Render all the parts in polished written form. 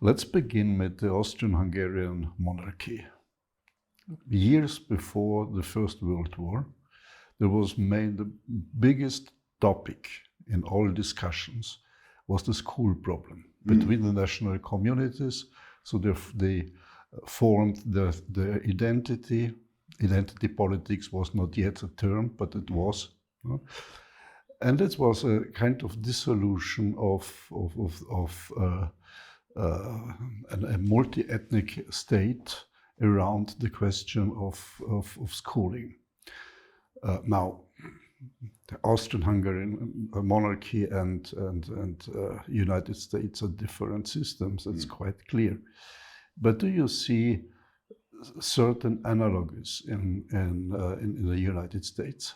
Let's begin with the Austrian-Hungarian monarchy. Years before the First World War, there was made the biggest topic in all discussions was the school problem between the national communities. So they formed their identity. Identity politics was not yet a term, but it was. And it was a kind of dissolution of a multi-ethnic state around the question of schooling. Now, the Austrian-Hungarian monarchy and United States are different systems. It's quite clear. But do you see certain analogies in the United States?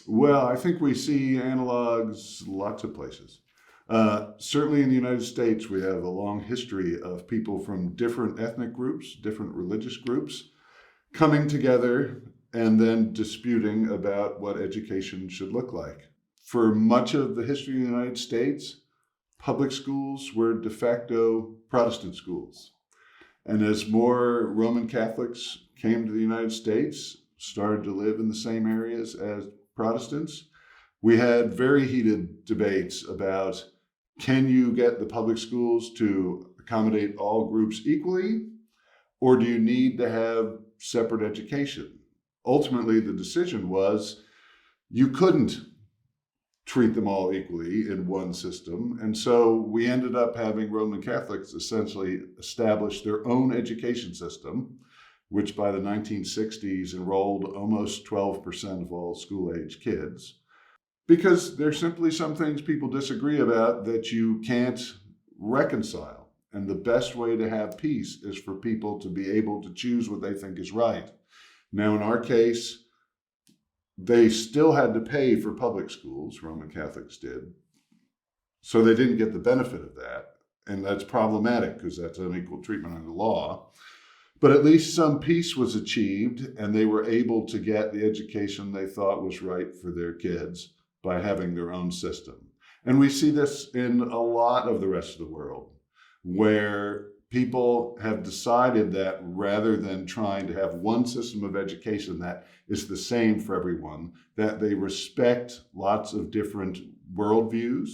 Well, I think we see analogs lots of places. Certainly in the United States, we have a long history of people from different ethnic groups, different religious groups, coming together and then disputing about what education should look like. For much of the history of the United States, public schools were de facto Protestant schools. And as more Roman Catholics came to the United States, started to live in the same areas as Protestants, we had very heated debates about, can you get the public schools to accommodate all groups equally, or do you need to have separate education? Ultimately, the decision was you couldn't treat them all equally in one system. And so we ended up having Roman Catholics essentially establish their own education system, which by the 1960s enrolled almost 12% of all school-age kids. Because there's simply some things people disagree about that you can't reconcile. And the best way to have peace is for people to be able to choose what they think is right. Now, in our case, they still had to pay for public schools, Roman Catholics did, so they didn't get the benefit of that. And that's problematic because that's unequal treatment under law. But at least some peace was achieved, and they were able to get the education they thought was right for their kids by having their own system. And we see this in a lot of the rest of the world, where people have decided that rather than trying to have one system of education that is the same for everyone, that they respect lots of different worldviews.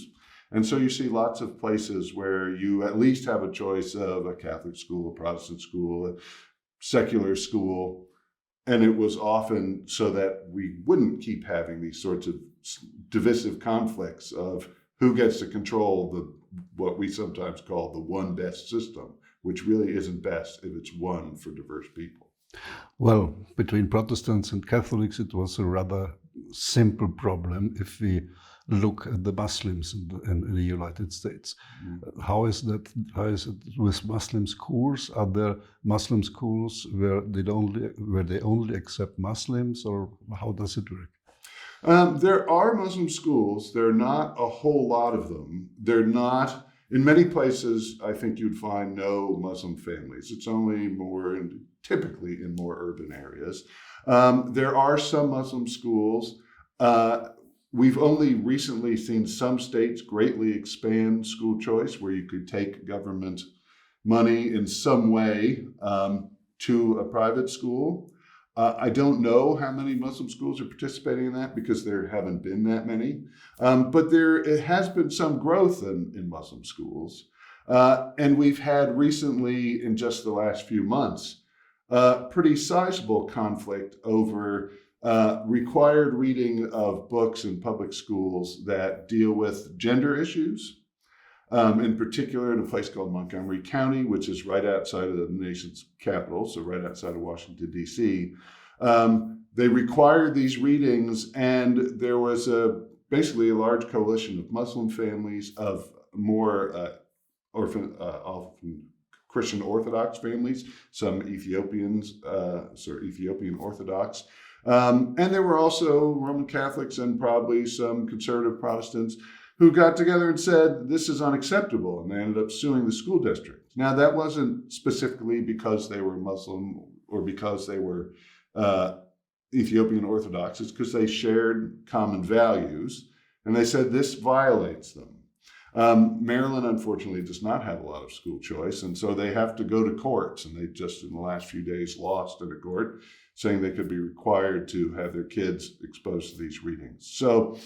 And so you see lots of places where you at least have a choice of a Catholic school, a Protestant school, a secular school. And it was often so that we wouldn't keep having these sorts of divisive conflicts of who gets to control what we sometimes call the one best system, which really isn't best if it's one for diverse people. Well, between Protestants and Catholics, it was a rather simple problem if we look at the Muslims in the United States. How is it with Muslim schools? Are there Muslim schools where they only accept Muslims, or how does it work? There are Muslim schools. There are not a whole lot of them. They're not, in many places, I think you'd find no Muslim families. It's only typically in more urban areas. There are some Muslim schools. We've only recently seen some states greatly expand school choice, where you could take government money in some way to a private school. I don't know how many Muslim schools are participating in that because there haven't been that many. But there has been some growth in Muslim schools. And we've had recently, in just the last few months, pretty sizable conflict over required reading of books in public schools that deal with gender issues. In particular, in a place called Montgomery County, which is right outside of the nation's capital, so right outside of Washington, D.C. They required these readings, and there was basically a large coalition of Muslim families, of more often Christian Orthodox families, some Ethiopian Orthodox. And there were also Roman Catholics and probably some conservative Protestants who got together and said, this is unacceptable, and they ended up suing the school district. Now, that wasn't specifically because they were Muslim or because they were Ethiopian Orthodox. It's because they shared common values, and they said this violates them. Maryland, unfortunately, does not have a lot of school choice, and so they have to go to courts. And they just, in the last few days, lost in a court, saying they could be required to have their kids exposed to these readings. So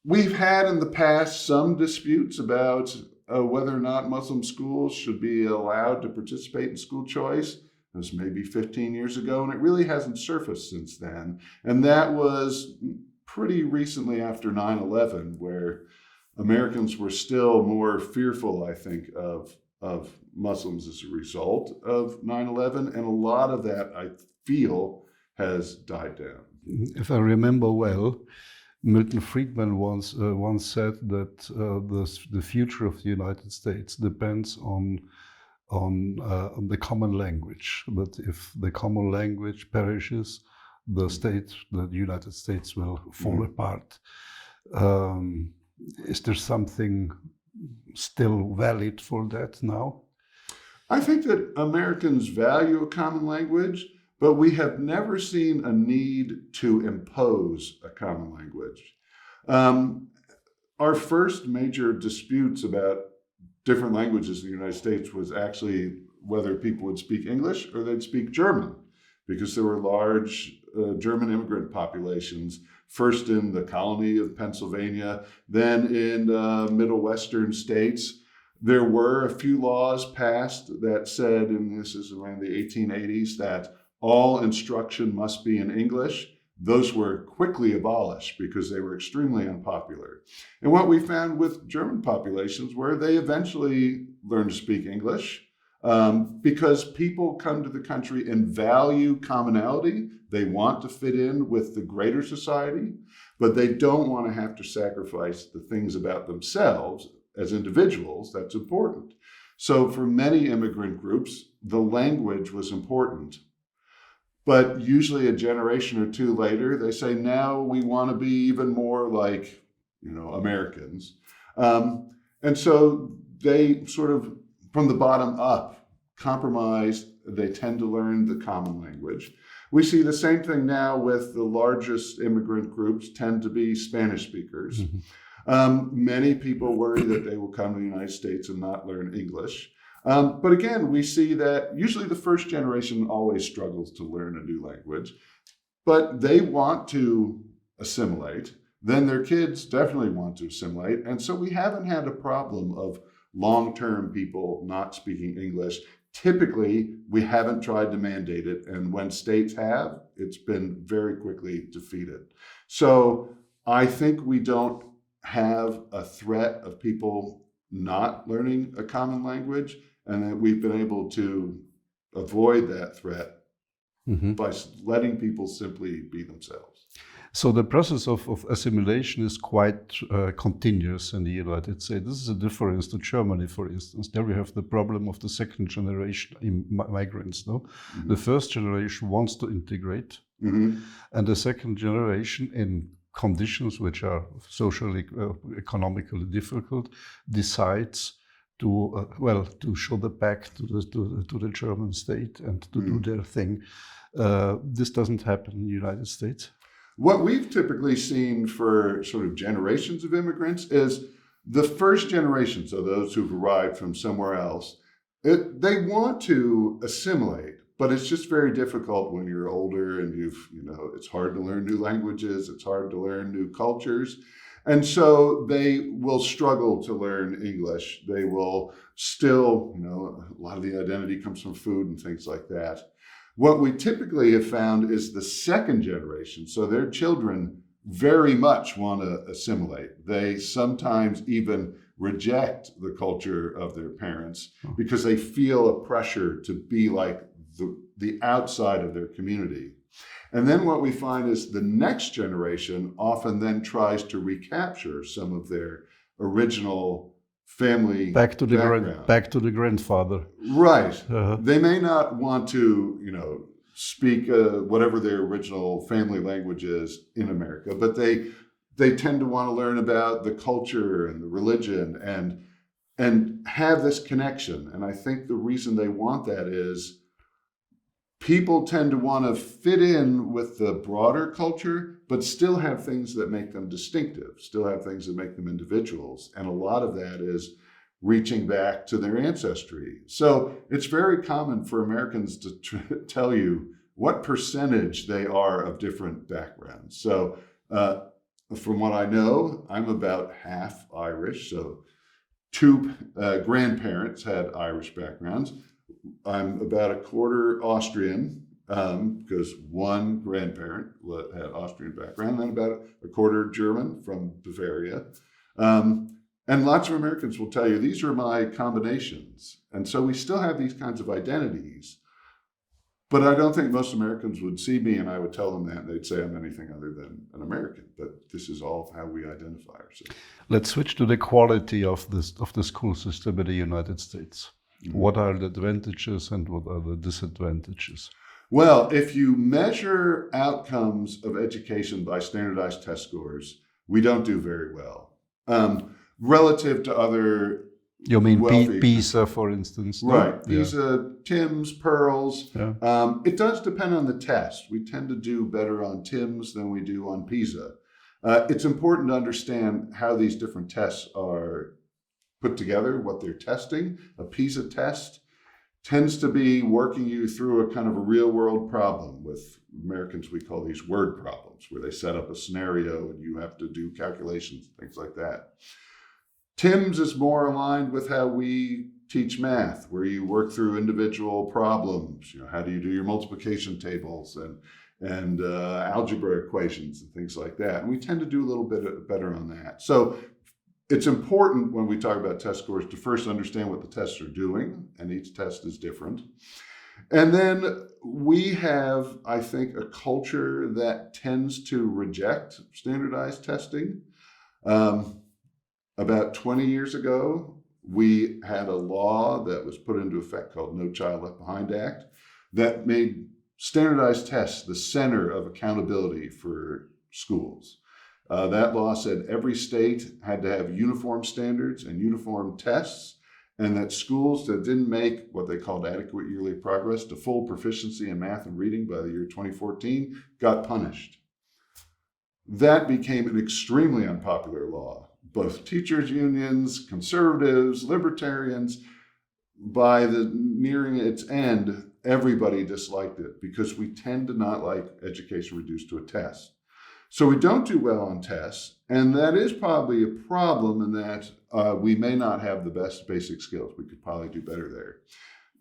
we've had in the past some disputes about whether or not Muslim schools should be allowed to participate in school choice. It was maybe 15 years ago, and it really hasn't surfaced since then. And that was pretty recently after 9/11, where Americans were still more fearful, I think, of Muslims as a result of 9/11. And a lot of that, I feel, has died down. If I remember well, Milton Friedman once said that the future of the United States depends on the common language. That if the common language perishes, the United States will fall apart. Is there something still valid for that now? I think that Americans value a common language, but we have never seen a need to impose a common language. Our first major disputes about different languages in the United States was actually whether people would speak English or they'd speak German, because there were large German immigrant populations, first in the colony of Pennsylvania, then in Middle Western states. There were a few laws passed that said, and this is around the 1880s, that all instruction must be in English. Those were quickly abolished because they were extremely unpopular. And what we found with German populations were they eventually learned to speak English because people come to the country and value commonality. They want to fit in with the greater society, but they don't want to have to sacrifice the things about themselves as individuals that's important. So for many immigrant groups, the language was important. But usually a generation or two later, they say, now we want to be even more like, Americans. And so they sort of, from the bottom up, compromise. They tend to learn the common language. We see the same thing now with the largest immigrant groups tend to be Spanish speakers. Many people worry that they will come to the United States and not learn English. But again, we see that usually the first generation always struggles to learn a new language, but they want to assimilate. Then their kids definitely want to assimilate. And so we haven't had a problem of long-term people not speaking English. Typically, we haven't tried to mandate it. And when states have, it's been very quickly defeated. So I think we don't have a threat of people not learning a common language, and that we've been able to avoid that threat by letting people simply be themselves. So the process of assimilation is quite continuous in the United States. This is a difference to Germany, for instance. There we have the problem of the second generation migrants. No? The first generation wants to integrate, and the second generation, in conditions which are socially, economically difficult, decides to show the back to the German state and to do their thing. This doesn't happen in the United States. What we've typically seen for sort of generations of immigrants is the first generation, so those who've arrived from somewhere else, they want to assimilate, but it's just very difficult when you're older and it's hard to learn new languages, it's hard to learn new cultures. And so they will struggle to learn English. They will still, a lot of the identity comes from food and things like that. What we typically have found is the second generation, so their children very much want to assimilate. They sometimes even reject the culture of their parents because they feel a pressure to be like the outside of their community. And then what we find is the next generation often then tries to recapture some of their original family background. Back to the grandfather. Right. They may not want to, speak whatever their original family language is in America, but they tend to want to learn about the culture and the religion and have this connection. And I think the reason they want that is people tend to want to fit in with the broader culture, but still have things that make them distinctive, still have things that make them individuals. And a lot of that is reaching back to their ancestry. So it's very common for Americans to tell you what percentage they are of different backgrounds. So from what I know, I'm about half Irish. So 2 grandparents had Irish backgrounds. I'm about a quarter Austrian because 1 grandparent had Austrian background, and then about a quarter German from Bavaria. And lots of Americans will tell you, these are my combinations. And so we still have these kinds of identities. But I don't think most Americans would see me and I would tell them that, and they'd say I'm anything other than an American. But this is all how we identify ourselves. Let's switch to the quality of the school system in the United States. Mm-hmm. What are the advantages and what are the disadvantages? Well, if you measure outcomes of education by standardized test scores, we don't do very well. Relative to other You mean PISA, for instance? Right. No? PISA, TIMSS, PEARLS. Yeah. It does depend on the test. We tend to do better on TIMSS than we do on PISA. It's important to understand how these different tests are put together, what they're testing. A PISA test tends to be working you through a kind of a real-world problem. With Americans, we call these word problems, where they set up a scenario and you have to do calculations, things like that. TIMSS is more aligned with how we teach math, where you work through individual problems. You know, how do you do your multiplication tables and algebra equations and things like that. And we tend to do a little bit better on that. So it's important when we talk about test scores to first understand what the tests are doing, and each test is different. And then we have, I think, a culture that tends to reject standardized testing. About 20 years ago, we had a law that was put into effect called No Child Left Behind Act that made standardized tests the center of accountability for schools. That law said every state had to have uniform standards and uniform tests, and that schools that didn't make what they called adequate yearly progress to full proficiency in math and reading by the year 2014 got punished. That became an extremely unpopular law. Both teachers' unions, conservatives, libertarians, by the nearing its end, everybody disliked it because we tend to not like education reduced to a test. So we don't do well on tests, and that is probably a problem in that we may not have the best basic skills. We could probably do better there.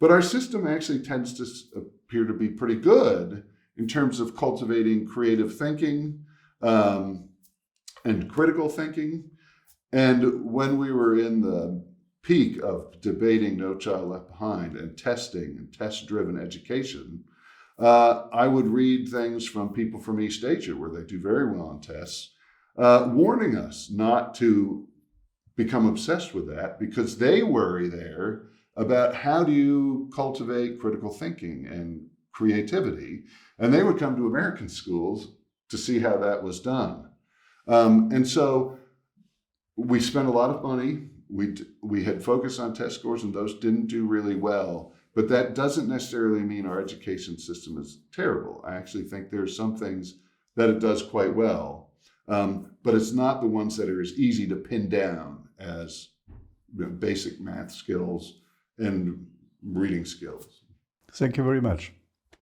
But our system actually tends to appear to be pretty good in terms of cultivating creative thinking and critical thinking. And when we were in the peak of debating No Child Left Behind and testing and test-driven education, I would read things from people from East Asia, where they do very well on tests, warning us not to become obsessed with that because they worry there about how do you cultivate critical thinking and creativity. And they would come to American schools to see how that was done. And so we spent a lot of money. We had focused on test scores, and those didn't do really well. But that doesn't necessarily mean our education system is terrible. I actually think there are some things that it does quite well. But it's not the ones that are as easy to pin down as basic math skills and reading skills. Thank you very much.